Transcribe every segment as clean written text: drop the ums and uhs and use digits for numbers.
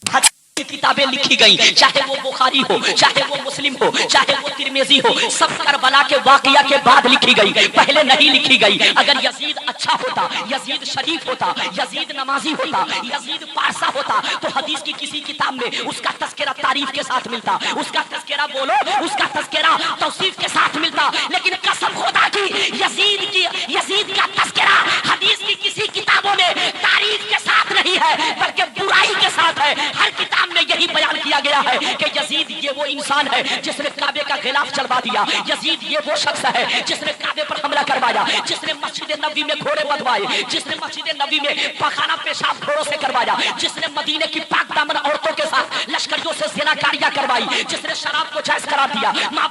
की किताबें लिखी गई, चाहे वो बुखारी हो, चाहे वो मुस्लिम हो, चाहे वो तिरमिजी हो, सब करबला के वाकया के बाद लिखी गई, पहले नहीं लिखी गई। अगर यजीद अच्छा होता, यजीद शरीफ होता, यजीद नमाजी होता, यजीद पारसा होता, तो हदीस की किसी किताब में उसका तस्करा तारीफ के साथ मिलता, उसका तस्करा बोलो, उसका तस्करा तौसीफ के साथ मिलता। लेकिन कसम खुदा की यजीद का तस्करा हदीस की किसी किताबों में तारीफ के साथ नहीं है, बल्कि बुराई के साथ है। हर किताब में यही बयान किया गया है कि यजीद ये वो इंसान है जिसने काबे का खिलाफ चलवा दिया, यजीद ये वो शख्स है जिसने काबे पर हमला करवाया, जिसने मस्जिद नबी में घोड़े बंधवाए, जिसने मस्जिद नबी में पखाना पेशाब घोड़ों से करवाया, जिसने मदीने की पाक दामन औरतों के साथ लश्करियों से ज़िनाकारियां करवाई, जिसने शराब को जायज करा दिया, माँ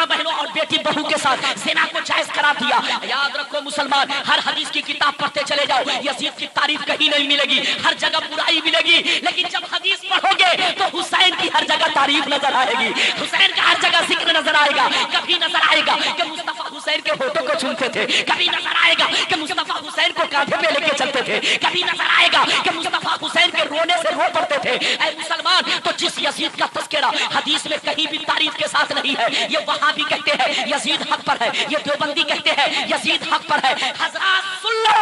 बहनों और बेटी बहू के साथ ज़िना को जायज करा दिया। याद रखो मुसलमान, हर हदीस की किताब पढ़ते चले जाओ, यजीद की तारीफ कहीं नहीं मिलेगी, हर जगह बुराई मिलेगी। लेकिन जब हदीस पढ़ोगे तो हुसैन की हर जगह तारीफ नजर आएगी, हुसैन का हर जगह जिक्र नजर आएगा। कभी नजर आएगा कि मुस्तफा हुसैन के होठों को चूमते थे, कभी नजर आएगा कि मुस्तफा हुसैन को कांधे पे लेके चलते थे, कभी नजर आएगा कि मुस्तफा हुसैन के रोने से रो पड़ते थे। ऐ मुसलमान, तो जिस यजीद का तस्करा हदीस में कहीं भी तारीफ के साथ नहीं है, ये वहाबी कहते हैं यजीद हक पर है, ये देवबंदी कहते हैं यजीद हक पर है। हजरात सुन लो,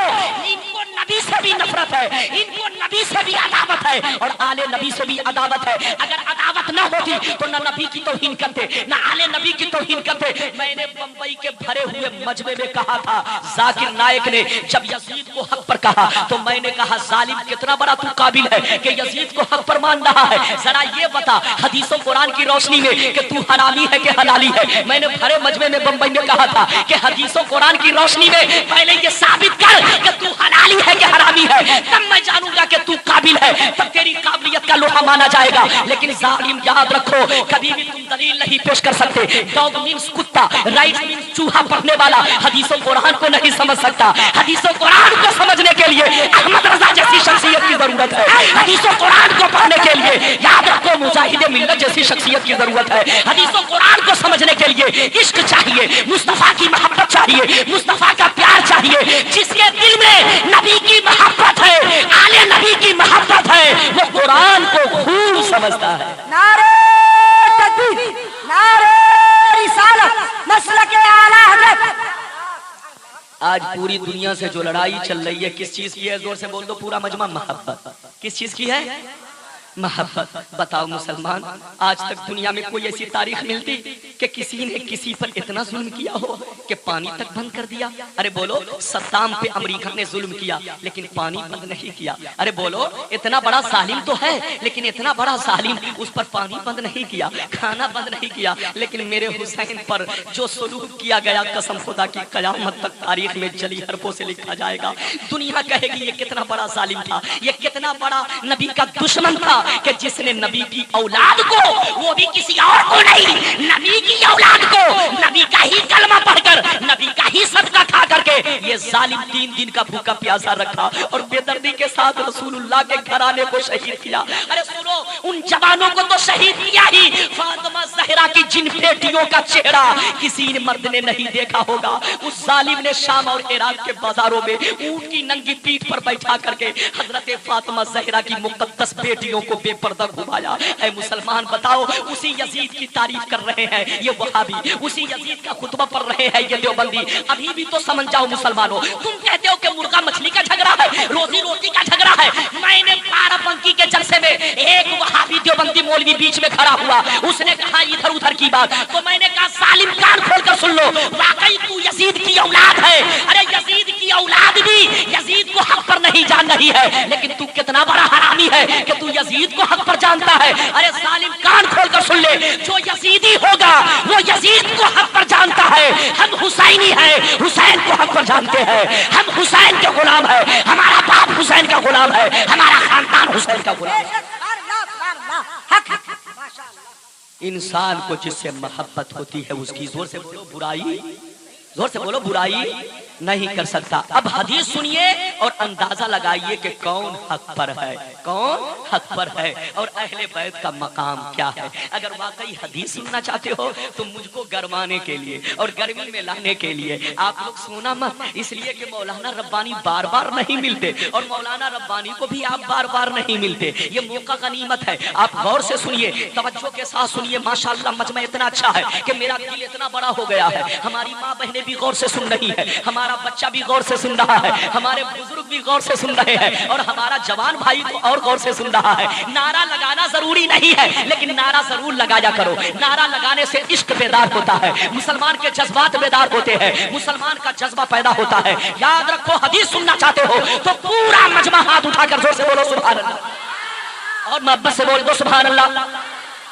इनको नबी से भी नफरत है, इनको नबी से भी अदावत है और आले नबी से भी अदावत है। अगर अदावत ना होती तो न नबी की तौहीन करते, न आले नबी की तौहीन करते। मैंने बंबई के भरे हुए मजमे में कहा था, जाकिर नायक ने जब यजीद को हक पर कहा तो मैंने कहा जालिम कितना बड़ा तू काबिल है कि यजीद को हक पर मान रहा है। जरा ये बता हदीसों कुरान की रोशनी में कि तू हरामी है कि हलाली है। मैंने भरे मजमे में बंबई में कहा था कि हदीसों कुरान की रोशनी में पहले ये साबित कर कि तू हलाली है कि हरामी है, तब मैं जानूंगा कि तू काबिल है, तब तेरी काबिलियत का लोहा माना जाएगा। लेकिन जालिम याद रखो, कभी भी तुम दलील नहीं पेश कर सकते। डॉग मीन्स कुत्ता, राइट मीन्स चूहा पढ़ने वाला हदीसों कुरान को नहीं समझ सकता। हदीसों कुरान को समझने के लिए अहमद रजा जैसी शख्सियत की जरूरत है, हदीसों कुरान को पढ़ने के लिए याद रखो मुजाहिद मिल्लत जैसी शख्सियत की जरूरत है। हदीसों कुरान को समझने के लिए इश्क चाहिए, मुस्तफा की मोहब्बत चाहिए, मुस्तफा का प्यार चाहिए। जिसके दिल में नबी की मोहब्बत है, आले नबी की मोहब्बत है, वो कुरान को खूब समझता है। नारे तकबीर, नारे रिसालत, मसलक आला हज़रत। आज पूरी दुनिया से जो लड़ाई चल रही है किस चीज की है? जोर से बोल दो पूरा मजमा। मोहब्बत। किस चीज की है? मोहब्बत। बताओ मुसलमान, आज तक दुनिया में कोई ऐसी तारीख मिलती कि किसी ने किसी पर इतना जुल्म किया हो कि पानी तक बंद कर दिया? अरे बोलो, सद्दाम पे अमेरिका ने जुल्म किया लेकिन पानी बंद नहीं किया। अरे बोलो, इतना बड़ा जालिम तो है लेकिन इतना बड़ा जालिम उस पर पानी बंद नहीं किया, खाना बंद नहीं किया। लेकिन मेरे हुसैन पर जो सलूक किया गया, कसम खुदा की कयामत तक तारीख में जली हरफों से लिखा जाएगा। दुनिया कहेगी ये कितना बड़ा जालिम था, ये कितना बड़ा नबी का दुश्मन था कि जिसने नबी की औलाद को, वो भी किसी और को नहीं, नबी की औलाद को नबी का ही कलमा पढ़कर, नबी का ही सदका खा करके ये जालिम 3 दिन का भूखा प्यासा रखा और बेदर्दी के साथ रसूलुल्लाह के घराने को शहीद किया। अरे सुनो, उन जवानों को तो शहीद किया ही, फातिमा ज़हरा की जिन बेटियों का चेहरा किसी ने मर्द ने नहीं देखा होगा, उस जालिम ने शाम और इराक के बाजारों में ऊंट की नंगी पीठ पर बैठा करके हजरत फातिमा ज़हरा की मुक़द्दस बेटियों को बेपर्दा घुमाया। ऐ मुसलमान बताओ, उसी यजीद की तारीफ कर रहे हैं ये वहाबी, उसी यजीद का खुतबा पढ़ रहे हैं ये देवबंदी। अभी भी तो समझ जाओ मुसलमानों, तुम कहते हो कि मुर्गा मछली का झगड़ा है, रोजी रोटी का झगड़ा है। मैंने बाराबंकी के जलसे में एक वहाबी देवबंदी मौलवी बीच में खड़ा हुआ, उसने कहा इधर उधर की बात, तो मैंने कहा सालिम कान खोलकर सुन लो, वाकई तू यजीद की औलाद है। अरे यजीद की औलाद भी यजीद को हक पर नहीं जान रही है, लेकिन तू कितना बड़ा हरामी है कि तू यजीद को हक पर जानता है। अरे सालिम कान खोलकर सुन ले, जो यजीदी होगा वो यजीद को हक पर जानता है। हम हुसैनी हैं, हुसैन को हक पर जानते हैं, हम हुसैन के गुलाम हैं, हमारा बाप हुसैन का गुलाम है, हमारा खानदान हुसैन का गुलाम है। इंसान को जिससे मोहब्बत होती है उसकी, जोर से बोलो बुराई, जोर से बोलो बुराई नहीं कर सकता। अब हदीस सुनिए और अंदाजा लगाइए कि कौन हक पर है, कौन हक पर है और अहले बैत का मकाम क्या है। अगर वाकई हदीस सुनना चाहते हो तो मुझको गरमाने के लिए और गर्मी में लाने के लिए आप लोग सोना मत, इसलिए कि मौलाना रब्बानी बार बार नहीं मिलते और मौलाना रब्बानी को भी आप बार बार नहीं मिलते। ये मौका गनीमत है, आप गौर से सुनिए, तवज्जो के साथ सुनिए। माशाअल्लाह मजमा इतना अच्छा है कि मेरा दिल इतना बड़ा हो गया है। हमारी माँ बहनें भी गौर से सुन रही है, हमारा बच्चा भी गौर से सुन रहा है, हमारे बुजुर्ग भी गौर से सुन रहे हैं और हमारा जवान भाई तो और गौर से सुन रहा है। नारा लगाना जरूरी नहीं है, लेकिन नारा जरूर लगाया करो। नारा लगाने से इश्क बेदार होता है, मुसलमान के जज्बात बेदार होते हैं, मुसलमान का जज्बा पैदा होता है। याद रखो, हदीस सुनना चाहते हो तो पूरा मजमा हाथ उठाकर जोर से बोलो सुभान अल्लाह और मोहब्बत से बोल दो सुभान अल्लाह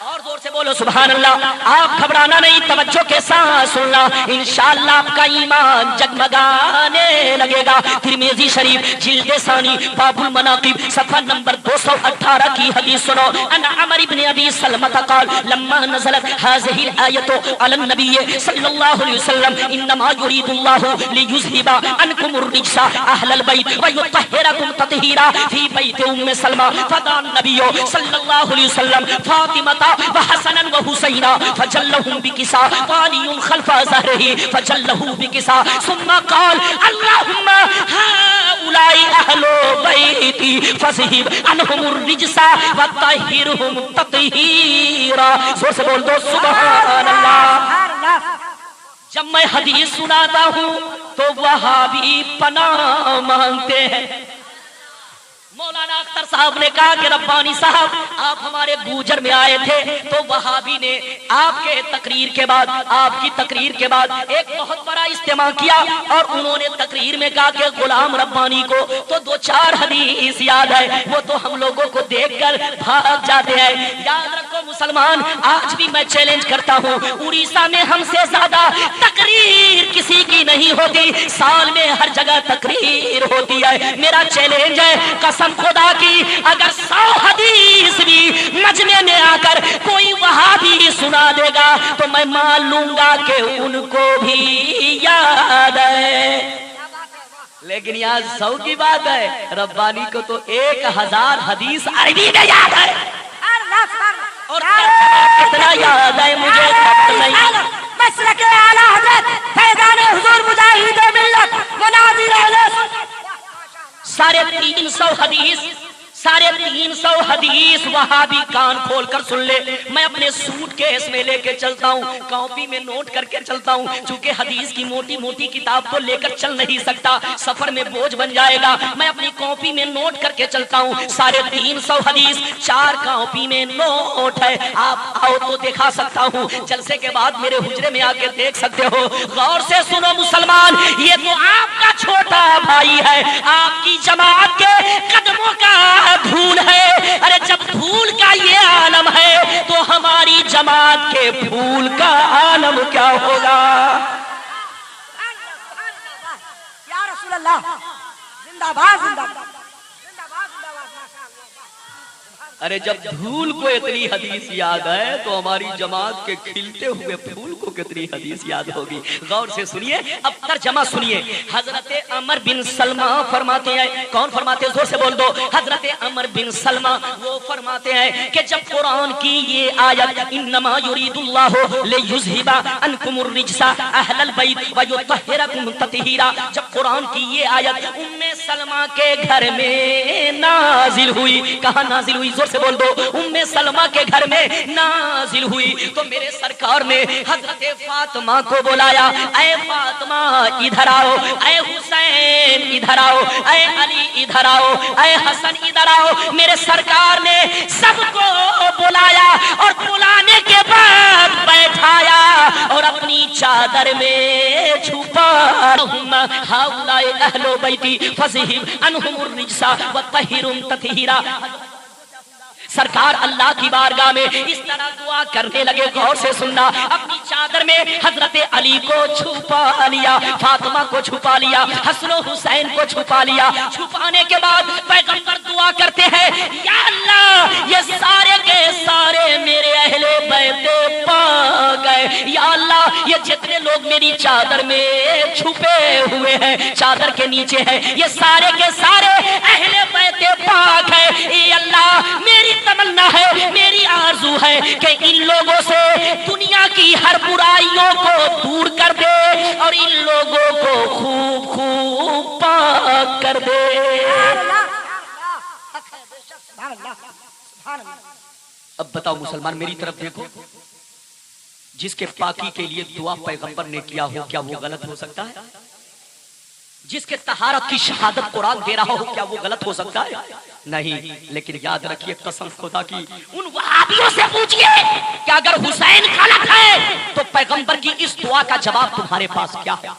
और जोर से बोलो सुभान अल्लाह। आप घबराना नहीं, तवज्जो के साथ सुनना, इंशाअल्लाह आपका ईमान जगमगाने लगेगा। तिरमिज़ी शरीफ जिल्द सानी बाबुल मनाकिब सफा नंबर 218 की हदीस सुनो। अन अमर इब्न अबी सलमा क़ाल लम्मा नज़लत हाज़िही आयतु अलन नबी सल्लल्लाहु अलैहि वसल्लम इन्नमा युरीदुल्लाहु लियुज़हिबा अन्कुमुर रिज्सा अहलल बैत व युतहिरकुम तत्हीरा फी बैत उम्मे सलमा फदान नबी सल्लल्लाहु अलैहि वसल्लम फातिमा वहसनन व हुसैना फजल्लहुम बिकिसा तालियुन खल्फ ज़हरिही फजल्लहु बिकिसा सुम्मा क़ाल अल्लाहुम्मा हाउलाई अहलु बैती फज़हिब अनहुमुर रिज्सा व तहिरहुम तत्हीरा। जोर से बोल दो सुभान अल्लाह। जब मैं हदीस सुनाता हूँ तो वहाबी पनाह मांगते हैं। मौलाना अख्तर साहब ने कहा कि रब्बानी साहब आप हमारे गुजर में आए थे तो वहाबी ने आपके तकरीर के बाद, आपकी तकरीर के बाद एक बहुत बड़ा इस्तेमाल किया और उन्होंने तकरीर में कहा कि गुलाम रब्बानी को तो 2-4 हदीस याद है, वो तो हम लोगों को देखकर भाग जाते हैं। याद रखो मुसलमान, आज भी मैं चैलेंज करता हूँ, उड़ीसा में हमसे ज्यादा तकरीर किसी की नहीं होती, साल में हर जगह तकरीर होती है। मेरा चैलेंज है, कसम खुदा की, अगर 100 हदीस भी मजमे में आकर कोई वहाबी सुना देगा तो मैं मान लूंगा कि उनको भी याद है। लेकिन यहाँ 100 की बात है, रब्बानी को तो 1000 हदीस अरबी में याद है और कितना याद है मुझे नहीं। मसलक आला हज़रत फैज़ान हुज़ूर मुजाहिद मिल्लत मुनादिर साढ़े 300 हदीस वहाबी कान खोल कर सुन ले। मैं अपने सूटकेस में लेके चलता हूँ, कॉपी में नोट करके चलता हूँ, क्योंकि हदीस की मोटी मोटी किताब तो लेकर चल नहीं सकता, सफर में बोझ बन जाएगा। मैं अपनी कॉपी में नोट करके चलता हूँ। 350 हदीस 4 कॉपी में नोट है। आप आओ तो दिखा सकता हूँ, जलसे के बाद मेरे हुजरे में आके देख सकते हो। गौर से सुनो मुसलमान, ये तो आपका छोटा भाई है, आपकी जमात के कदमों का धूल है। अरे जब धूल का ये आलम है तो हमारी जमात के फूल का आलम क्या होगा। या रसूल अल्लाह, जिंदाबाद जिंदाबाद। अरे जब धूल को इतनी हदीस याद है तो हमारी जमात के खिलते हुए फूल को कितनी हदीस याद होगी। गौर से सुनिए, अब तर्जमा सुनिए। हजरत अमर बिन सलमा फरमाते हैं, कौन फरमाते हैं, जोर से बोल दो। हजरत अमर बिन सलमा वो फरमाते हैं कि जब कुरान की ये आयत इन्नमा युरीदुल्लाहु लियुज़हिबा अन्कुमुर रिज्सा अहलल बैत व युतहिरकुम तत्हीरा, जब कुरान की ये आयत उम्मे सलमा के घर में नाजिल हुई, कहाँ नाजिल हुई, जोर से बोल दो, उम्मे सलमा के घर में नाजिल हुई, तो मेरे सरकार ने हजरत फातिमा को बुलाया, ऐ फातिमा इधर आओ, ऐ हुसैन इधर आओ, ऐ अली इधर आओ, ऐ हसन इधर आओ। मेरे सरकार ने सबको बुलाया और बुलाने के बाद बैठाया और अपनी चादर में छुपा। हाउलाई अहलो बैती फज़हिब अनहुमुर रिज्सा व तहिरुम तत्हीरा। सरकार अल्लाह की बारगाह में इस तरह दुआ करने लगे। गौर से सुनना, अपनी चादर में हजरत अली को छुपा लिया, फातिमा को छुपा लिया, हसन हुसैन को छुपा लिया। छुपाने के बाद पैगंबर दुआ करते हैं, या अल्लाह ये सारे के सारे मेरे अहले बैत पा गए, या अल्लाह ये जितने लोग मेरी चादर में छुपे हुए हैं, चादर के नीचे है, ये सारे के सारे अहले बैत पाक है। ये अल्लाह मेरी तमन्ना है, मेरी आरज़ू है कि इन लोगों से दुनिया की हर बुराइयों को दूर कर दे और इन लोगों को खूब खूब पाक कर दे। अब बताओ मुसलमान, मेरी तरफ देखो, जिसके पाकी के लिए दुआ पैगंबर ने किया हो, क्या वो गलत हो सकता है? जिसके तहारत की शहादत कुरान दे रहा हो, क्या वो गलत हो सकता है? नहीं। लेकिन याद रखिए, कसम खुदा की, उन वहाबियों से पूछिए कि अगर हुसैन गलत है तो पैगंबर की इस दुआ का जवाब तुम्हारे पास क्या है?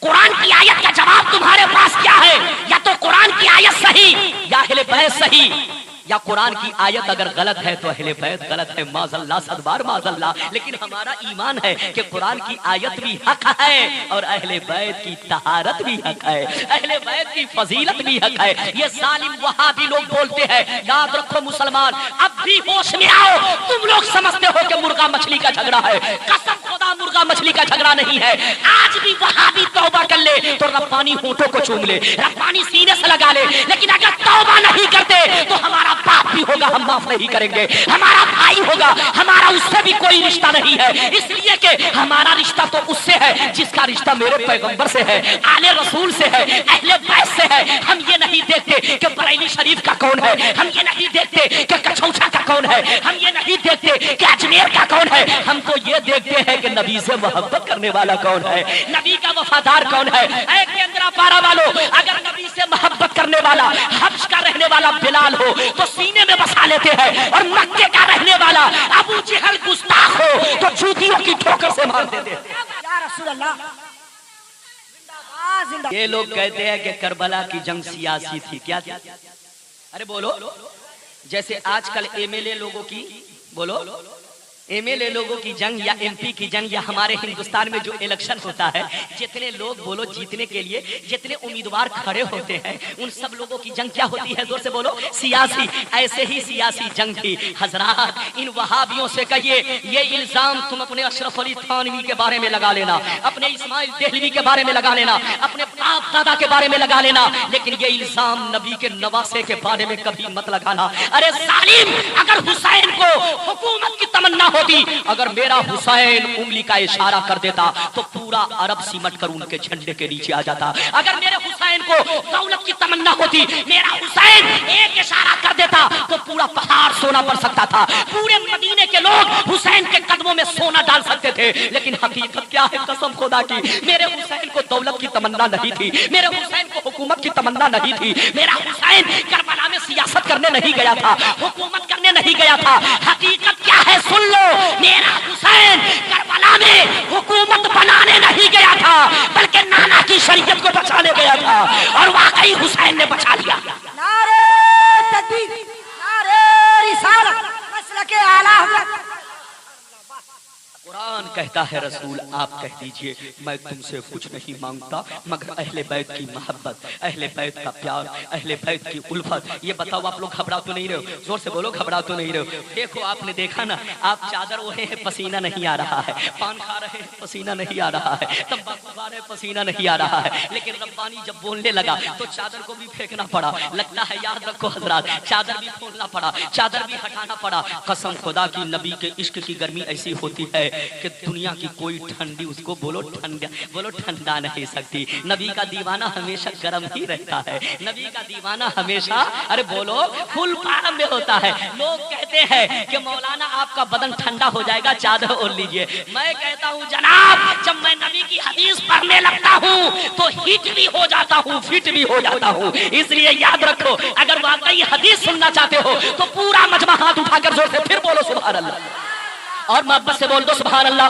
कुरान की आयत का जवाब तुम्हारे पास क्या है? या तो कुरान की आयत सही या अहले बैत सही, या कुरान की आयत अगर गलत है तो अहले बैत गलत है। माज़अल्लाह, सदबार माज़अल्लाह। लेकिन हमारा ईमान है कि कुरान की आयत भी हक है और अहले बैत की तहारत भी हक है, अहले बैत की फजीलत भी हक है। ये जालिम वहाबी लोग बोलते हैं, याद रखो मुसलमान, अब भी होश में आओ। तुम लोग समझते हो कि मुर्गा मछली का झगड़ा है, कसम खुदा मुर्गा मछली का झगड़ा नहीं है। आज भी वहाबी तौबा कर ले तो रब्बानी होठों को चूम ले, रब्बानी सीने से लगा ले, लेकिन अगर तौबा नहीं करते तो हमारा बाप भी होगा, हम माफ नहीं करेंगे, हमारा भाई होगा, हमारा उससे भी कोई रिश्ता नहीं है, इसलिए कि हमारा रिश्ता तो उससे है जिसका रिश्ता मेरे पैगंबर से है, आले रसूल से है, अहले बैत से है। हम ये नहीं देखते कि बरेली शरीफ का कौन है, हम ये नहीं देखते कि कछौछा का कौन है, हम ये नहीं देखते कि अजमेर का कौन है, हम तो ये देखते हैं कि नबी से मोहब्बत करने वाला कौन है, नबी का वफादार कौन है। ऐ केंद्रा पारा वालों, अगर नबी से मोहब्बत करने वाला हब्श का रहने वाला बिलाल हो तो सीने में बसा लेते हैं, और मक्के का रहने वाला अबू जहल गुस्ताख हो तो जूतियों की ठोकर से मार देते हैं। ये लोग कहते हैं कि करबला की जंग सियासी थी। क्या थी? अरे बोलो। जैसे आजकल एमएलए लोगों की, बोलो, एमएलए लोगों की जंग या एमपी की जंग या हमारे हिंदुस्तान में जो इलेक्शन होता है, जितने लोग बोलो जीतने के लिए जितने उम्मीदवार खड़े होते हैं, उन सब लोगों की जंग क्या होती है? जोर से बोलो, सियासी। ऐसे ही सियासी जंग थी। हजरात, इन वहाबियों से कहिए, ये इल्जाम तुम अपने अशरफ अली थानवी के बारे में लगा लेना, अपने इस्माइल देहलवी के बारे में लगा लेना, अपने बाप दादा के बारे में लगा लेना, लेकिन ये इल्जाम नबी के नवासे के बारे में कभी मत लगाना। अरे जालिम, अगर हुसैन को हुकूमत की तमन्ना होती, अगर मेरा हुसैन उंगली का इशारा कर देता तो पूरा अरब सिमट कर उनके झंडे के नीचे आ जाता। अगर मेरे हुसैन को दौलत की तमन्ना होती, मेरा हुसैन एक इशारा कर देता तो पूरा पहाड़ सोना पड़ सकता था। पूरे मदीने के लोग हुसैन के कदमों में सोना डाल सकते थे। लेकिन हकीकत क्या है? कसम खुदा की, मेरे हुसैन को दौलत की तमन्ना नहीं थी, मेरे हुसैन को हुकूमत की तमन्ना नहीं थी, मेरा हुसैन करबला में सियासत करने नहीं गया था, हुकूमत करने नहीं गया था। हकीकत क्या है? सुन लो, मेरा हुसैन करबला में हुकूमत बनाने नहीं गया था, बल्कि नाना की शरीयत को बचाने गया था, और वाकई हुसैन ने बचा लिया। नारे तकबीर, नारे रिसालत, मसलके आला हज़रत। कुरान कहता है, रसूल आप कह दीजिए, मैं तुमसे कुछ नहीं मांगता मगर अहले बैत की मोहब्बत, अहले बैत का प्यार, अहले बैत की उल्फत। ये बताओ, आप लोग घबरा तो नहीं रहे हो? जोर से बोलो, घबरा तो नहीं रहे हो? देखो, आपने देखा ना, आप चादर ओढ़े हैं, पसीना नहीं आ रहा है, पान खा रहे हैं, पसीना नहीं आ रहा है, तंबाकू खा रहे हैं, पसीना नहीं आ रहा है, लेकिन रब्बानी जब बोलने लगा तो चादर को भी फेंकना पड़ा। लगता है, याद रखो हजरात, चादर भी खोलना पड़ा, चादर भी हटाना पड़ा। कसम खुदा की, नबी के इश्क की गर्मी ऐसी होती है कि दुनिया की कोई ठंडी उसको बोलो ठंडा नहीं सकती। नबी का दीवाना हमेशा गर्म ही रहता है, नबी का दीवाना हमेशा, अरे बोलो, फुल पाम में होता है। लोग कहते हैं कि मौलाना आपका बदन ठंडा हो जाएगा, चादर ओढ़ लीजिए। मैं कहता हूँ जनाब, जब मैं नबी की हदीस पढ़ने लगता हूँ तो हिट भी हो जाता हूँ, फिट भी हो जाता हूँ। इसलिए याद रखो, अगर वाकई हदीस सुनना चाहते हो तो पूरा मजमा हाथ उठाकर जोर से फिर बोलो सुभान अल्लाह, और मोहब्बत से बोल दो सुभान अल्लाह।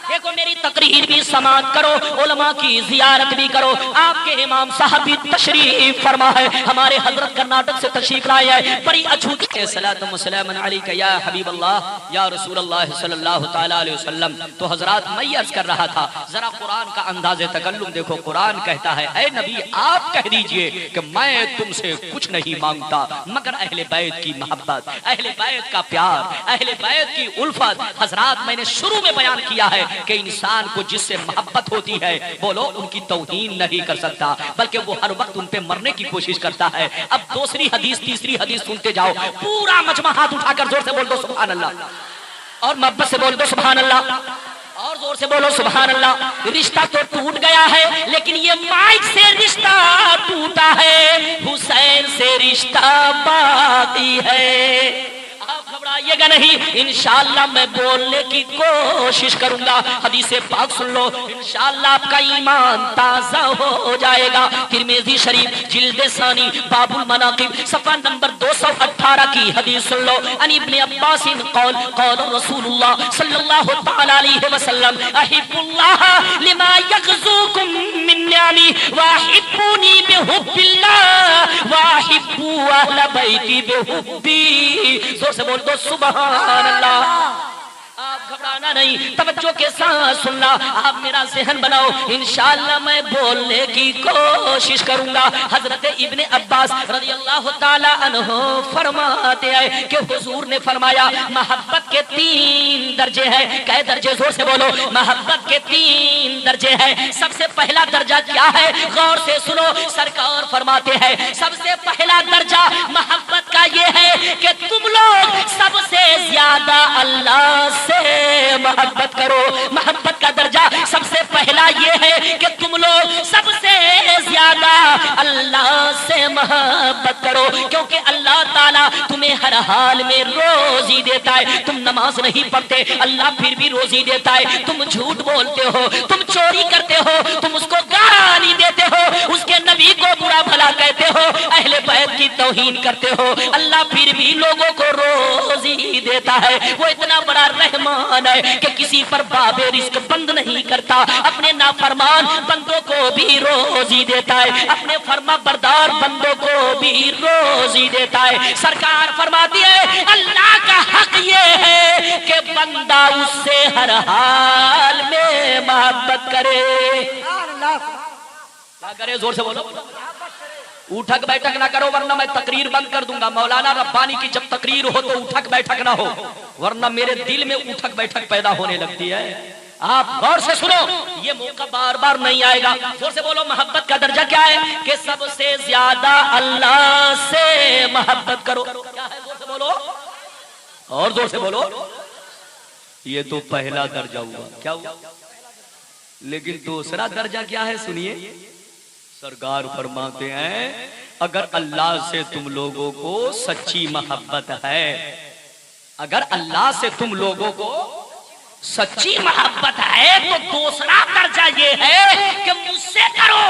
देखो, मेरी तकरीर भी समाअत करो, उलमा की जियारत भी करो। आपके इमाम साहब भी तशरीफ फरमा है, हमारे हजरत कर्नाटक से तशरीफ लाए हैं। बड़ी अछूती सलातुम व सलामुन अलैका या हबीब अल्लाह या रसूल अल्लाह सल्लल्लाहु तआला अलैहि वसल्लम। तो हजरात, मैं अर्ज कर रहा था, जरा कुरान का अंदाज़े तकल्लुम देखो। कुरान कहता है, ऐ नबी आप कह दीजिए कि मैं तुमसे कुछ नहीं मांगता मगर अहले बैत की मोहब्बत, अहले बैत का प्यार, अहले बैत की उल्फत। हजरात, मैंने शुरू में बयान किया है کہ انسان کو جس سے محبت ہوتی ہے بولو ان کی توہین نہیں کر سکتا، بلکہ وہ ہر وقت ان پہ مرنے کی کوشش کرتا ہے۔ اب دوسری حدیث تیسری حدیث سنتے جاؤ، پورا مجمع ہاتھ اٹھا کر زور سے بول دو سبحان اللہ، اور محبت سے بول دو سبحان اللہ، اور زور سے بولو سبحان اللہ۔ رشتہ تو ٹوٹ گیا ہے لیکن یہ مائک سے رشتہ ٹوٹا ہے، حسین سے رشتہ باقی ہے۔ آپ گھبرائیے گا نہیں، انشاءاللہ میں بولنے کی کوشش کروں گا۔ حدیث پاک سن لو، انشاءاللہ آپ کا ایمان تازہ ہو جائے گا۔ ترمذی شریف جلد ثانی باب المناقب صفحہ نمبر 218 کی حدیث سن لو۔ ان ابن عباس قال قال رسول اللہ صلی اللہ تعالی علیہ وسلم احب اللہ لما یغزوکم من نعمی واحبونی بحب اللہ واحبوا اہل بیتی بحبی۔ زور سے بول دو سبحان اللہ۔ آپ گھبرانا نہیں، توجہ کے ساتھ سننا، آپ میرا ذہن بناؤ، انشاءاللہ میں بولنے کی کوشش کروں گا۔ حضرت ابن عباس رضی اللہ تعالی عنہ فرماتے ہیں کہ حضور نے فرمایا محبت کے 3 درجے ہیں۔ کئے درجے؟ زور سے بولو۔ محبت کے 3 درجے ہیں۔ سب سے پہلا درجہ کیا ہے؟ غور سے سنو، سرکار فرماتے ہیں سب سے پہلا درجہ محبت کا یہ ہے کہ تم لوگ سب سے زیادہ اللہ سے محبت کرو۔ محبت کا درجہ سب سے پہلا یہ ہے کہ تم لوگ سب سے زیادہ اللہ سے محبت کرو، کیونکہ اللہ تعالیٰ تمہیں ہر حال میں روزی دیتا ہے۔ تم نماز نہیں پڑھتے، اللہ پھر بھی روزی دیتا ہے۔ تم جھوٹ بولتے ہو، تم چوری کرتے ہو، تم اس کو گالی دیتے ہو، اس کے نبی کو برا بھلا کہتے ہو، اہل بیت کی توہین کرتے ہو، اللہ پھر بھی لوگوں کو روزی دیتا ہے۔ وہ اتنا بڑا رحمان ہے کہ کسی پر باب رزق بند نہیں کرتا، اپنے نافرمان بندوں کو بھی روزی دیتا ہے، اپنے فرما بردار بندوں کو بھی روزی دیتا ہے۔ سرکار فرماتی ہے اللہ کا حق یہ ہے کہ بندہ اس سے ہر حال میں محبت کرے۔ کیا کرے؟ زور سے بولو۔ اٹھک بیٹھک نہ کرو ورنہ میں تقریر بند کر دوں گا۔ مولانا ربانی کی جب تقریر ہو تو اٹھک بیٹھک نہ ہو، ورنہ میرے دل میں اٹھک بیٹھک پیدا ہونے لگتی ہے۔ آپ غور سے سنو، یہ موقع بار بار نہیں آئے گا۔ زور سے بولو۔ محبت کا درجہ کیا ہے؟ کہ سب سے زیادہ اللہ سے محبت کرو۔ کیا ہے؟ زور سے بولو، اور زور سے بولو۔ یہ تو پہلا درجہ ہوا۔ کیا ہوا؟ لیکن دوسرا درجہ کیا ہے؟ سنیے، سرکار فرماتے ہیں اگر اللہ سے تم لوگوں کو سچی محبت ہے، اگر اللہ سے تم لوگوں کو سچی محبت ہے تو دوسرا درجہ یہ ہے کہ مجھ سے کرو،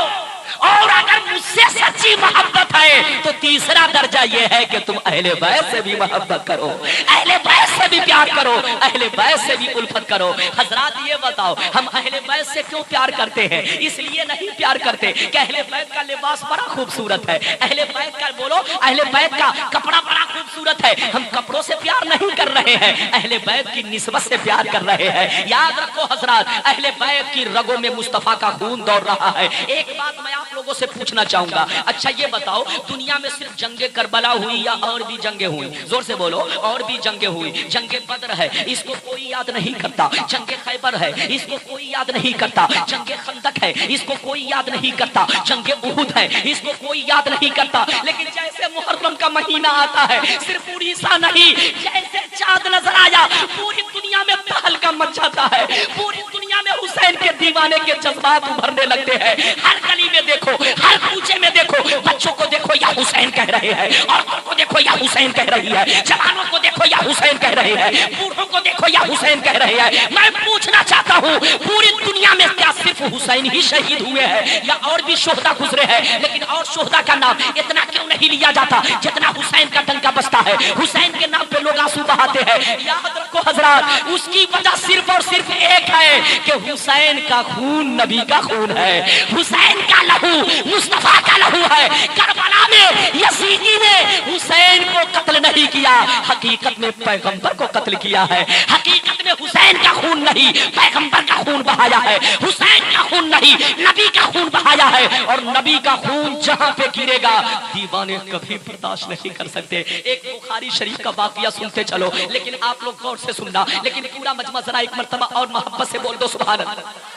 اور اگر مجھ سے سچی محبت ہے تو تیسرا درجہ یہ ہے کہ تم اہل بیت سے بھی محبت کرو، اہل بیت سے بھی پیار کرو، اہل بیت سے بھی الفت کرو۔ حضرات یہ بتاؤ ہم اہل بیت سے کیوں پیار کرتے ہیں؟ اس لیے نہیں پیار کرتے کہ اہل بیت کا لباس بڑا خوبصورت ہے، اہل بیت کا بولو، اہل بیت کا کپڑا بڑا خوبصورت ہے۔ ہم کپڑوں سے پیار نہیں کر رہے ہیں، اہل بیت کی نسبت سے پیار کر رہے ہیں۔ یاد رکھو حضرات، اہل بیت کی رگوں میں مصطفیٰ کا خون دوڑ رہا ہے۔ ایک بات میں آپ لوگوں سے پوچھنا چاہوں گا، اچھا یہ بتاؤ دنیا میں صرف جنگ کربلا ہوئی یا اور بھی جنگیں ہوئی؟ زور سے بولو۔ اور بھی جنگیں ہوئی۔ جنگ بدر ہے، اس کو کوئی یاد نہیں کرتا۔ جنگ خیبر ہے، اس کو کوئی یاد نہیں کرتا۔ جنگ خندق ہے، اس کو کوئی یاد نہیں کرتا۔ جنگ احد ہے، اس کو کوئی یاد نہیں کرتا۔ لیکن جیسے محرم کا مہینہ آتا ہے، صرف اڑیسہ نہیں، جیسے چاند نظر آیا پوری دنیا میں تہلکہ مچ جاتا ہے، پوری دنیا میں حسین کے دیوانے کے جذبات ابھرنے لگتے ہیں۔ ہر گلی میں دیکھو، ہر کوچے میں دیکھو، بچوں کو دیکھو یا حسین کہہ رہے ہیں، عورتوں کو دیکھو یا حسین کہہ رہی ہے، جوانوں کو دیکھو یا حسین کہہ رہے ہیں، بوڑھوں کو دیکھو یا حسین کہہ رہے ہیں۔ میں پوچھنا چاہتا ہوں پوری دنیا میں کیا صرف حسین ہی شہید ہوئے ہیں یا اور بھی شہدا گزرے ہیں؟ لیکن اور شہدا کا نام اتنا کیوں نہیں لیا جاتا جتنا حسین کا ڈنکا بجتا ہے؟ حسین کے نام پہ لوگ آنسو بہاتے ہیں۔ یاد رکھو حضرات، اس کی وجہ صرف اور صرف ایک ہے کہ حسین کا خون نبی کا خون ہے، حسین کا لہو مصطفیٰ کا لہو है। करबला में यजीदी ने हुसैन को कत्ल नहीं किया, हकीकत में पैगंबर को कत्ल किया है। हकीकत में हुसैन का खून नहीं, पैगंबर का खून बहाया है। हुसैन का खून नहीं, नबी का खून बहाया है। और नबी का खून जहां पे गिरेगा दीवाने कभी बर्दाश्त नहीं कर सकते। एक बुखारी शरीफ का वाकया सुनते चलो, लेकिन आप लोग गौर से सुनना, लेकिन पूरा मजमा जरा एक मर्तबा और मोहब्बत से बोल दो सुभान अल्लाह।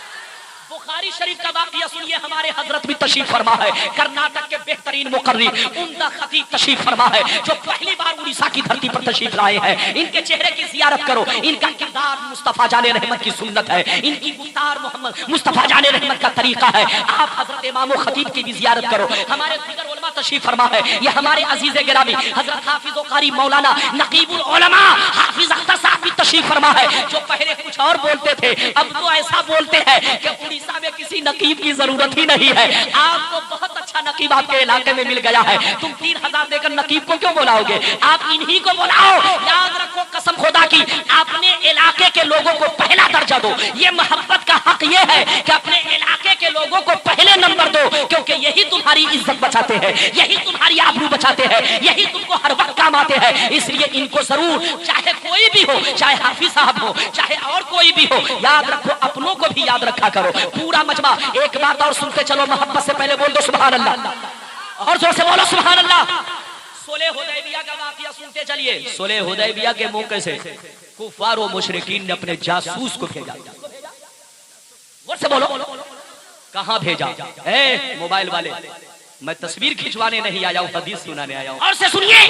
बुखारी शरीफ का वाकया सुनिए, हमारे हजरत भी तशरीफ फरमा है। कर्नाटक के बेहतरीन मुकर्री उम्दा खतीब तशरीफ फरमा है, जो पहली बार उड़ीसा की धरती पर तशरीफ लाए हैं। इनके चेहरे की जियारत करो, इनका किरदार मुस्तफा जाने रहमत की सुन्नत है, इनकी गुफ्तार मोहम्मद मुस्तफा जाने रहमत का तरीका है। आप हजरत इमाम खतीब की भी जियारत करो। हमारे दीगर उलमा तशरीफ फरमा है। ये हमारे अजीज गिरामी हजरत हाफिज कारी मौलाना नकीबुल उलमा हाफिज अख्तर साहब भी तशरीफ फरमा है, जो पहले कुछ और बोलते थे, अब तो ऐसा बोलते हैं कि उड़ीसा में किसी नकीब की जरूरत ही नहीं है। आपको बहुत अच्छा नकीब आपके इलाके में मिल गया है, तुम 3000 देकर नकीब को क्यों बुलाओगे? आप इन्हीं को बुलाओ। याद रखो कसम खुदा की, अपने इलाके के लोगों को पहला दर्जा दो। ये मोहब्बत का हक ये है कि अपने इलाके के लोगों को पहले नंबर दो, क्योंकि यही तुम्हारी इज्जत बचाते हैं, यही तुम्हारी आबरू बचाते हैं, यही तुमको हर वक्त काम आते हैं। इसलिए इनको जरूर, चाहे कोई भी हो, चाहे हाफिज साहब हो, चाहे और कोई भी हो, याद रखो, अपनों को भी याद रखा करो। पूरा मजमा एक बात और सुनते चलो, मोहब्बत से पहले बोल दो सुभान अल्लाह, और जोर से बोलो सुभान अल्लाह। सुलह हुदैबिया का वाकया सुनते चलिए। सुलह हुदैबिया के मौके से कुफार और मुशरिकीन ने अपने जासूस को भेजा। जोर से बोलो, कहां भेजा? ए मोबाइल वाले, मैं तस्वीर खिंचवाने नहीं आया हूं, हदीस सुनाने आया हूं। और से सुनिए,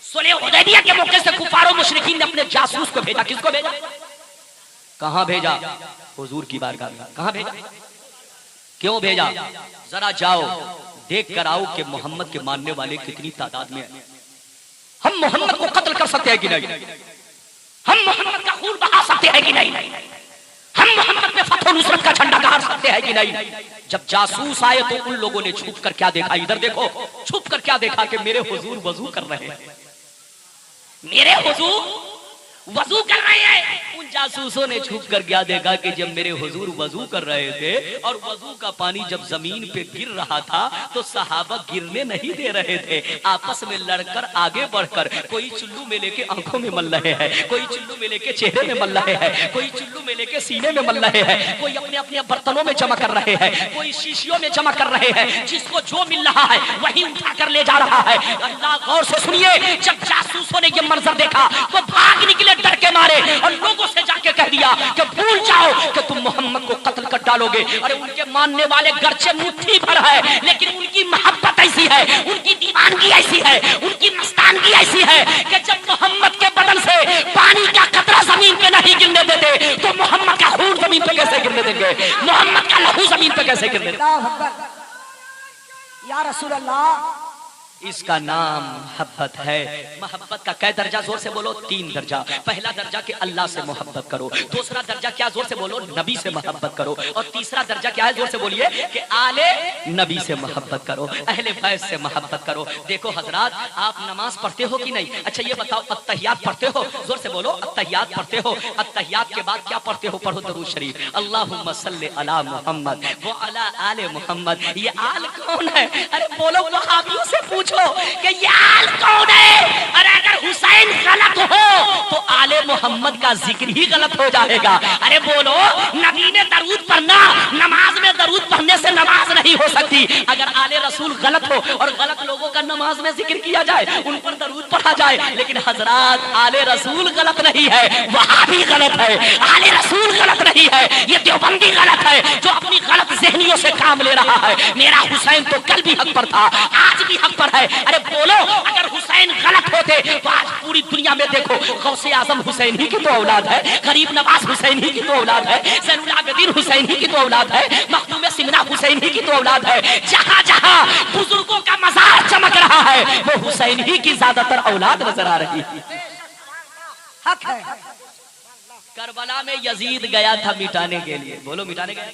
सुलह हुदैबिया के मौके से कुफार और मुशरिकीन ने अपने जासूस को भेजा। किसको भेजा? कहां भेजा? हुजूर की बारगाह में। कहां भेजा? क्यों भेजा? जरा जाओ देख कर आओ कि मोहम्मद के मानने वाले कितनी तादाद में हैं। हम मोहम्मद को कत्ल कर सकते हैं कि नहीं? हम मोहम्मद का खून बहा सकते हैं कि नहीं? हम मोहम्मद में फतह नुसरत का झंडा गाड़ सकते हैं कि नहीं? जब जासूस आए तो उन लोगों ने छुप कर क्या देखा? इधर देखो, छुप कर क्या देखा कि मेरे हुजूर वजू कर रहे हैं, मेरे हुजूर वजू कर रहे हैं। उन जासूसों ने छुप कर क्या देखा कि जब मेरे हुजूर वजू कर रहे थे और वजू का पानी जब जमीन पे गिर रहा था तो सहाबा गिरने नहीं दे रहे थे, आपस में लड़कर आगे बढ़कर कोई चुल्लू में लेके आंखों में मल रहे हैं, कोई चुल्लू में लेके चेहरे में मल रहे हैं, कोई चुल्लू में लेके सीने में मल रहे हैं, कोई अपने अपने बर्तनों में जमा कर रहे हैं, कोई शीशियों में जमा कर रहे हैं। जिसको जो मिल रहा है वही उठा कर ले जा रहा है। अल्लाह गौर से सुनिए, जब जासूसों ने ये मंजर देखा तो भाग निकले डर के मारे और लोगों से जाके कह दिया कि भूल जाओ कि तुम मोहम्मद को कत्ल कर डालोगे। अरे उनके मानने वाले गर्चे मुट्ठी भर है, लेकिन उनकी मोहब्बत ऐसी है, उनकी दीवानगी ऐसी है, उनकी मस्तानगी ऐसी है कि जब मोहम्मद के बदन से पानी का कतरा जमीन पे नहीं गिरने देते तो मोहम्मद का खून जमीन पे कैसे गिरने देंगे? मोहम्मद का लहू जमीन पे कैसे गिरने देंगे? या रसूल अल्लाह, इसका नाम मोहब्बत है। मोहब्बत का कै दर्जा? जोर से बोलो, 3 दर्जा। पहला दर्जा कि अल्लाह से मोहब्बत करो, दूसरा दर्जा क्या? जोर से बोलो, नबी से मोहब्बत करो, और तीसरा दर्जा क्या है? जोर से बोलिए कि आले नबी से मोहब्बत करो, अहले बैत से मोहब्बत करो। देखो हजरात, आप नमाज पढ़ते हो कि नहीं? अच्छा ये बताओ, अत्तहियात पढ़ते हो? जोर से बोलो, अत्तहियात पढ़ते हो? अत्तहियात के बाद क्या पढ़ते हो? पढ़ो दरूद शरीफ, अल्लाहुम्मा सल्ली अला मुहम्मद व अला आले मुहम्मद। ये आल कौन है? अरे बोलो, वहाबियों से पूछो कि ये आल कौन है? अरे अगर हुसैन गलत हो तो आले मोहम्मद का जिक्र ही गलत हो जाएगा। अरे बोलो, नबी ने दरूद पढ़ना, नमाज में दरूद पढ़ने से नमाज नहीं हो सकती। अगर आले रसूल गलत हो और गलत लोगों का नमाज में जिक्र किया जाए, उन पर दरूद पढ़ा जाए, लेकिन हजरात आले रसूल गलत नहीं है, वहाबी गलत है, आले रसूल गलत नहीं है, ये देवबंदी गलत है जो अपनी गलत ज़हनियों से काम ले रहा है। मेरा हुसैन तो कल भी हक पर था, आज भी हक पर है। अरे बोलो, अगर हुसैन गलत होते तो आज पूरी दुनिया में देखो, गौसे आजम हुसैन ही की तो औलाद है, गरीब नवाज हुसैन ही की तो औलाद है, ज़ैनुल आबिदीन हुसैन ही की तो औलाद है, मखदूम सिमना हुसैन ही की तो औलाद है। जहां जहां बुजुर्गों का मजार चमक रहा है वो हुसैन ही की ज्यादातर औलाद नजर आ रही है। हक है। करबला में यजीद गया था मिटाने के लिए, बोलो मिटाने गया,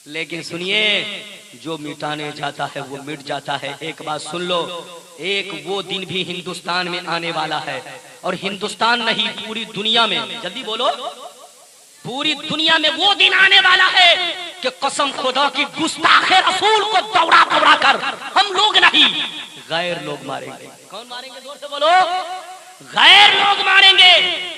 लेकिन सुनिए, जो मिटाने जाता है वो मिट जाता है। एक बात सुन लो, एक वो दिन भी हिंदुस्तान में आने वाला है, और हिंदुस्तान नहीं पूरी दुनिया में, जल्दी बोलो, पूरी दुनिया में वो दिन आने वाला है कि कसम खुदा की गुस्ताखे रसूल को दौड़ा दौड़ा कर हम लोग नहीं गैर लोग मारेंगे। कौन मारेंगे? जोर से बोलो। गैर लोग मारेंगे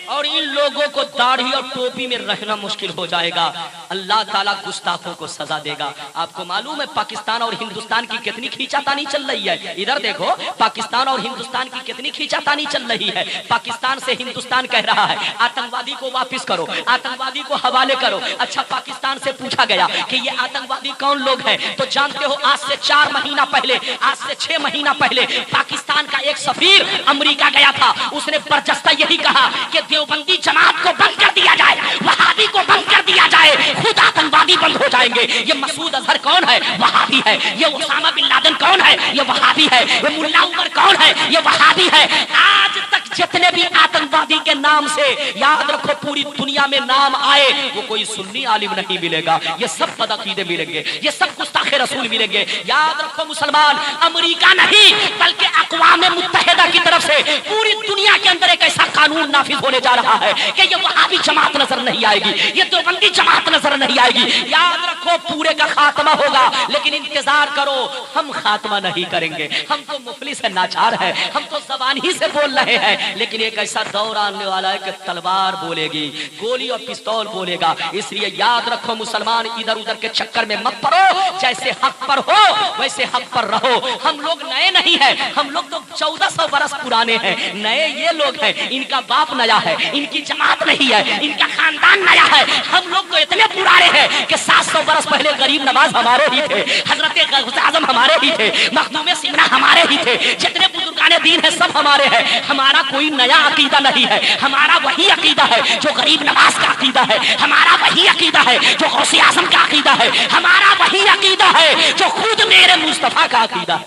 और इन लोगों को दाढ़ी और टोपी में रहना मुश्किल हो जाएगा। अल्लाह ताला गुस्ताखों को सजा देगा। आपको मालूम है पाकिस्तान और हिंदुस्तान की कितनी खींचातानी चल रही है? इधर देखो, पाकिस्तान और हिंदुस्तान की कितनी खींचातानी चल रही है। पाकिस्तान से हिंदुस्तान कह रहा है आतंकवादी को वापिस करो, आतंकवादी को हवाले करो। अच्छा, पाकिस्तान से पूछा गया कि ये आतंकवादी कौन लोग हैं, तो जानते हो आज से 4 महीना पहले, आज से 6 महीना पहले पाकिस्तान का एक सफीर अमेरिका गया था। उसने बरजस्ता यही कहा कि देवबंदी जमात को बंद कर दिया जाए, वहाबी को बंद कर दिया जाए, खुद आतंकवादी बंद हो जाएंगे। ये मसूद अजहर कौन है? वहाबी है। ये उसामा बिन लादेन कौन है? ये वहाबी है। ये मुल्ला उमर कौन है? ये वहाबी है। आज तक जितने भी आतंकवादी के नाम से याद रखो पूरी दुनिया में नाम आए, वो कोई सुन्नी आलिम नहीं मिलेगा। ये सब बदअकीदे मिलेंगे, ये सब गुस्ताखे रसूल मिलेंगे। याद रखो मुसलमान, अमेरिका नहीं बल्कि अक़वाम मुत्तहिदा की तरफ से पूरी दुनिया के अंदर एक ऐसा कानून नाफिज होने जा रहा है कि ये वहाबी जमात नजर नहीं आएगी, ये देवबंदी जमात नजर नहीं आएगी। याद रखो पूरे का खात्मा होगा, लेकिन इंतजार करो, हम खात्मा नहीं करेंगे। हम तो मुफलिस है, नाचार है, हम तो जबान ही से बोल रहे हैं। लेकिन एक ऐसा दौर आने वाला है कि तलवार बोलेगी, गोली और पिस्तौल बोलेगा। इसलिए याद रखो मुसलमान, इधर उधर के चक्कर में मत पड़ो। जैसे हक पर हो वैसे हक पर रहो। हम लोग नए नहीं है, हम लोग तो 1400 बरस पुराने हैं। नए ये लोग हैं, इनका बाप नया है, इनकी जमात नहीं है, इनका खानदान नया है। हम लोग तो इतने पुराने हैं कि 700 बरस पहले गरीब नवाज हमारे ही थे, हजरत गौसे आजम हमारे ही थे, मखदूम सिमरा हमारे ही थे, जितने बुजुर्गाने दीन है सब हमारे हैं। हमारा कोई नया अकीदा नहीं है, हमारा वही अकीदा है जो गरीब नवाज का अकीदा है, हमारा वही अकीदा है जो गौसे आजम का अकीदा है, हमारा वही अकीदा है जो खुद मेरे मुस्तफा का अकीदा है।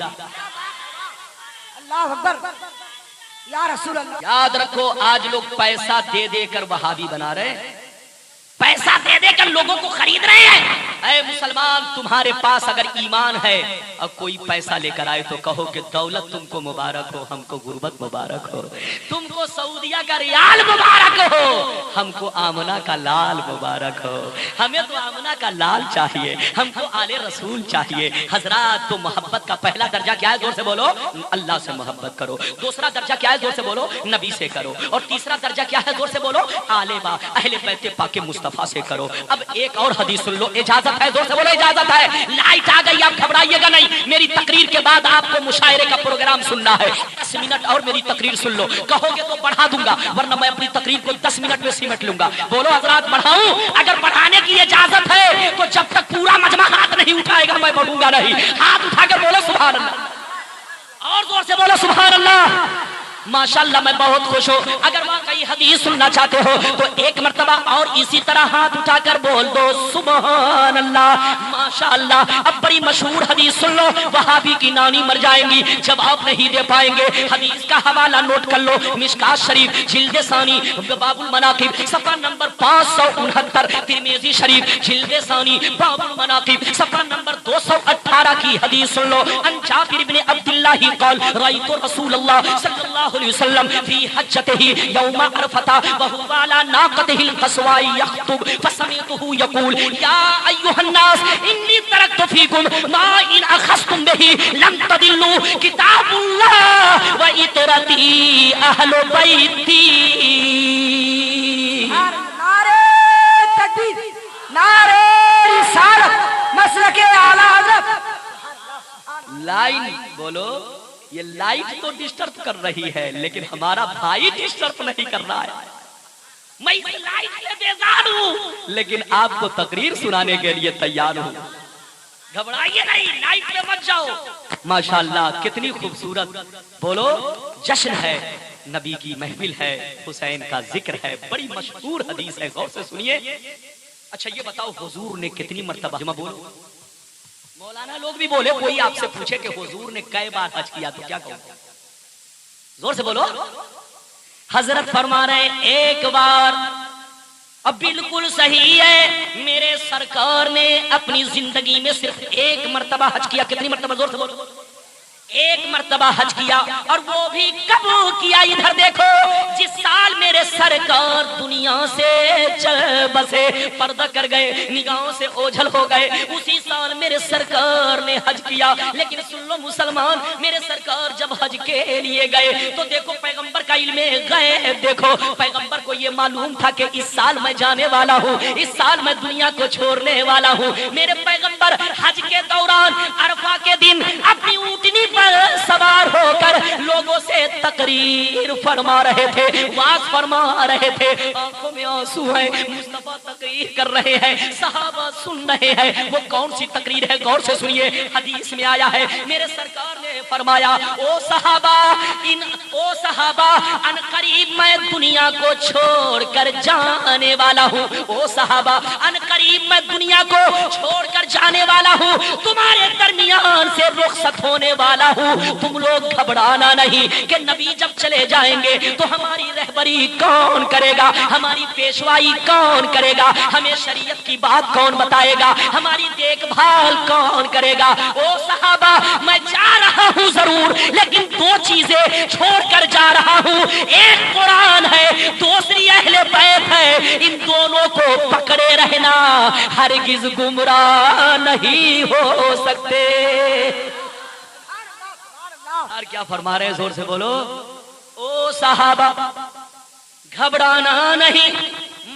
अल्लाह अकबर या रसूल अल्लाह। याद रखो आज लोग पैसा दे देकर वहाबी बना रहे हैं, पैसा दे देकर लोगों को खरीद रहे हैं। ऐ मुसलमान, तुम्हारे पास अगर ईमान है और कोई पैसा लेकर आए तो कहो कि दौलत तुमको मुबारक हो, हमको गुर्बत मुबारक हो, तुमको सऊदिया का रियाल मुबारक हो, हमको आमना का लाल मुबारक हो। हमें तो आमना का लाल चाहिए, हमको आले रसूल चाहिए। हजरात, तो मोहब्बत का पहला दर्जा क्या है? जोर से बोलो, अल्लाह से मोहब्बत करो। दूसरा दर्जा क्या है? जोर से बोलो, नबी से करो। और तीसरा दर्जा क्या है? जोर से बोलो, आले बा अहले बैत पाक के मुस्तफा से करो। अब एक और हदीस सुन लो, इजाजत है? जोर से बोलो, इजाजत है। लाइट आ गई, आप घबराइएगा नहीं। मेरी तकरीर के बाद आपको मुशायरे का प्रोग्राम सुनना है। 10 मिनट और मेरी तकरीर सुन लो, कहोगे तो बढ़ा दूंगा, वरना मैं अपनी तकरीर को 10 मिनट में सिमट लूंगा। बोलो हजरात, बढ़ाऊं? अगर बढ़ाने की इजाजत है तो जब तक पूरा मजमा हाथ नहीं उठाएगा मैं बढ़ूंगा नहीं। हाथ उठाकर बोलो सुभान अल्लाह, और जोर से बोलो सुभान अल्लाह। माशाअल्लाह, मैं बहुत खुश हूँ। अगर वाकई हदीस सुनना चाहते हो तो एक मर्तबा और इसी तरह हाथ उठाकर बोल दो सुभान अल्लाह। माशाअल्लाह, अब बड़ी मशहूर हदीस सुन लो, वहाबी की नानी मर जाएंगी, जवाब नहीं दे पाएंगे। हदीस का हवाला नोट कर लो, मिशकात शरीफ जिल्द सानी बाबुल मनाकिब सफा नंबर 569, तिरमिजी शरीफ जिल्द सानी बाबुल मनाकिब सफा नंबर 218 की हदीस सुन लो। अन जाबिर इब्न अब्दुल्लाह क़ाल रायतु रसूलुल्लाह सल्लल्लाहु अलैहि वसल्लम फी हज्जतिही यौम अरफा व हुवा अला नाक़तिही अल-क़स्वा यख्तुब फसमिअतुहु यक़ूल या अय्युहन नास इन्नी तरक्तु फीकुम मा इन अखज़्तुम बिही लम तदिल्लु किताबुल्लाह व इतरती अहलु बैती। नारे तकबीर, नारे रिसालत, मसलके आला हज़रत। लाइन बोलो, ये लाइट तो डिस्टर्ब कर रही है लेकिन हमारा भाई डिस्टर्ब नहीं कर रहा है। मैं इस लाइट से बेजार हूं लेकिन आपको तकरीर सुनाने के लिए तैयार हूं। घबराइए नहीं, लाइट पे मत जाओ। माशाअल्लाह, कितनी खूबसूरत बोलो जश्न है, नबी की महफिल है, हुसैन का जिक्र है, बड़ी मशहूर हदीस है, गौर से सुनिए। अच्छा ये बताओ, हुजूर ने कितनी मर्तबा, जमा बोलो, मौलाना लोग भी बोले, कोई आपसे पूछे कि हुजूर ने कई बार हज किया तो क्या कहो? जोर से बोलो। हजरत फरमा रहे एक बार। अब बिल्कुल सही है, मेरे सरकार ने अपनी जिंदगी में सिर्फ एक मर्तबा हज किया। कितनी मर्तबा? जोर से बोलो। एक मर्तबा हज किया, और वो भी कब किया? इधर देखो, जिस साल मेरे सरकार दुनिया से चल बसे, पर्दा कर गए, निगाहों से ओझल हो गए। उसी साल मेरे सरकार ने हज किया। लेकिन सुन लो मुसलमान, मेरे सरकार जब हज के लिए गए तो देखो पैगंबर का इल्मे गैब देखो, पैगंबर को ये मालूम था कि इस साल मैं जाने वाला हूँ, इस साल मैं दुनिया को छोड़ने वाला हूँ। मेरे पैगंबर हज के दौरान अरफा के दिन अपनी ऊँटनी पर सवार होकर लोगों से तकरीर फरमा रहे थे, वाज फरमा रहे थे। आंखों में आंसू है, मुस्तफा तकरीर कर रहे हैं, सहाबा सुन रहे हैं। वो कौन सी तकरीर है, गौर से सुनिए। हदीस में आया है, मेरे सरकार ने फरमाया, ओ सहाबा अन करीब मैं दुनिया को छोड़कर जाने वाला हूँ। ओ सहाबा अन करीब मैं दुनिया को छोड़कर जाने वाला हूँ, तुम्हारे दरमियान से रुखसत होने वाला हूँ। तुम लोग घबराना नहीं कि नबी जब चले जाएंगे तो हमारी रहबरी कौन करेगा, हमारी पेशवाई कौन करेगा, हमें शरीयत की बात कौन बताएगा, हमारी देखभाल कौन करेगा। ओ सहाबा मैं जा रहा हूँ जरूर, लेकिन दो चीजें छोड़कर जा रहा हूँ, एक कुरान है, दूसरी अहले बैत है। इन दोनों को पकड़े रहना, हरगिज गुमराह नहीं हो सकते। यार क्या फरमा रहे हैं, जोर से बोलो। ओ सहाबा घबराना नहीं,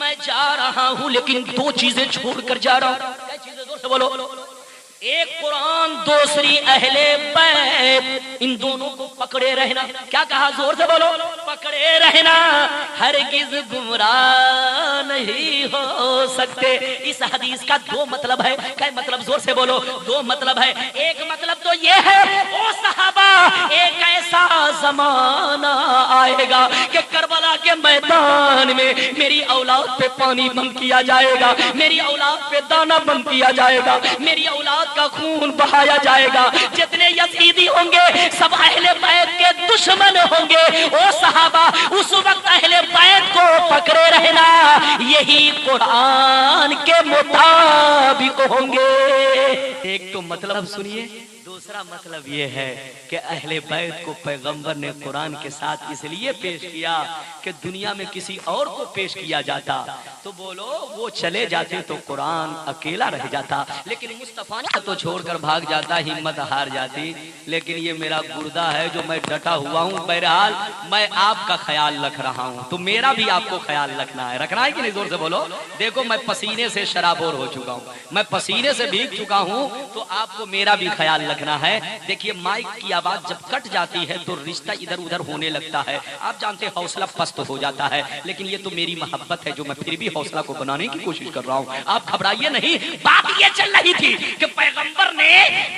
मैं जा रहा हूं लेकिन दो चीजें छोड़कर जा रहा हूं। क्या चीजें, जोर से बोलो। एक कुरान, दूसरी अहले बैत, इन दोनों को पकड़े रहना। क्या कहा, जोर से बोलो, पकड़े रहना, हरगिज गुमराह नहीं हो सकते। इस हदीस का दो मतलब है। क्या मतलब, जोर से बोलो। दो मतलब है। एक मतलब तो ये है, ओ सहाबा एक ऐसा जमाना आएगा कि करबला के मैदान में मेरी औलाद पे पानी बंद किया जाएगा, मेरी औलाद पे दाना बंद किया जाएगा, मेरी औलाद का खून बहाया जाएगा। जितने यजीदी होंगे सब अहले बैत के दुश्मन होंगे। ओ सहाबा उस वक्त अहले बैत को पकड़े रहना, यही कुरान के मुताबिक होंगे। एक तो मतलब सुनिए, दूसरा मतलब ये है कि अहले बैत को पैगंबर ने कुरान के साथ इसलिए पेश किया कि दुनिया में किसी और को पेश किया जाता तो बोलो वो चले जाते तो कुरान अकेला रह जाता, लेकिन मुस्तफा ने तो छोड़कर भाग जाता, हिम्मत हार जाती। लेकिन ये मेरा गुर्दा है जो मैं डटा हुआ हूँ। बहरहाल मैं आपका ख्याल रख रहा हूँ, तो मेरा भी आपको ख्याल रखना है कि नहीं, जोर से बोलो। देखो मैं पसीने से शराबोर हो चुका हूँ, मैं पसीने से भीग चुका हूँ, तो आपको मेरा भी ख्याल रखना है। देखिए माइक की आवाज जब कट जाती है तो रिश्ता इधर उधर होने लगता है, आप जानते हैं हौसला पस्त हो जाता है। लेकिन ये तो मेरी मोहब्बत है जो मैं फिर भी हौसला को बनाने की कोशिश कर रहा हूँ, आप घबराइए नहीं। बात ये चल रही थी कि पैगंबर ने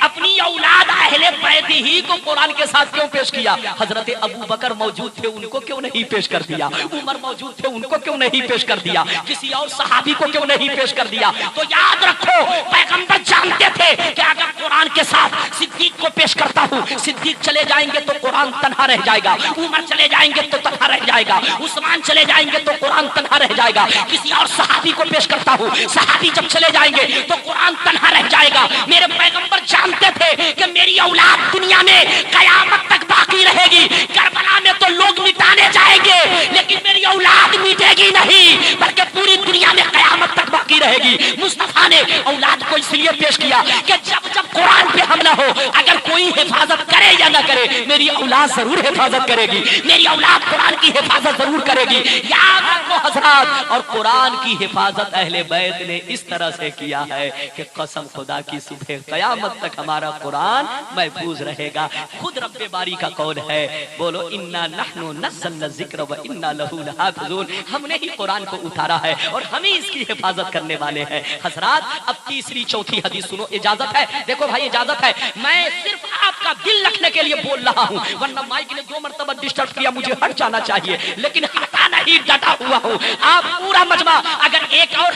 अपनी औलाद अहले बैत ही को कुरान के साथ क्यों पेश किया। हजरत अबू बकर मौजूद थे, उनको क्यों नहीं पेश कर दिया, उमर मौजूद थे, उनको क्यों नहीं पेश कर दिया, किसी और सहाबी को क्यों नहीं पेश कर दिया। तो याद रखो पैगंबर जानते थे कि अगर कुरान के साथ सिद्दीक को पेश करता हूँ, सिद्दीक चले जाएंगे तो कुरान तन्हा रह जाएगा, उमर चले जाएंगे तो तन्हा रह जाएगा, उस्मान चले जाएंगे तो कुरान तन्हा रह जाएगा, किसी और सहाबी को पेश करता हूँ, सहाबी जब चले जाएंगे तो कुरान तन्हा रह जाएगा। मेरे पैगंबर जानते थे कि मेरी औलाद दुनिया में कयामत तक बाकी रहेगी। करबला में तो लोग मिटाने जाएंगे लेकिन मेरी औलाद मिटेगी नहीं, बल्कि पूरी दुनिया में कयामत तक बाकी रहेगी। मुस्तफा ने औलाद को इसलिए पेश किया कि जब जब कुरान पे हमला हो, अगर कोई हिफाजत करे या ना करे, मेरी औलाद जरूर हिफाजत करेगी, मेरी औलाद कुरान की हिफाजत जरूर करेगी। याद रखो हजरात, और कुरान की हिफाजत अहले बैत ने इस तरह से किया है कि कसम खुदा की सुबह कयामत तक हमारा कुरान महफूज रहेगा। खुद रब्बे बारी का कौल है, बोलो इन्ना नहनु नज़्ज़लना ज़िक्र व इन्ना लहू लहाफ़िज़ून। हमने ही कुरान को उतारा है और हम ही इसकी हिफाजत करने वाले हैं। हजरात अब तीसरी चौथी हदीस सुनो, इजाजत है, देखो भाई इजाजत है, मैं सिर्फ आपका दिल रखने के लिए बोल रहा हूँ, वरना माइक ने 2 मरतबा डिस्टर्ब किया, मुझे हट जाना चाहिए, लेकिन हटा नहीं, डटा हुआ हूँ। आप पूरा मजमा अगर एक और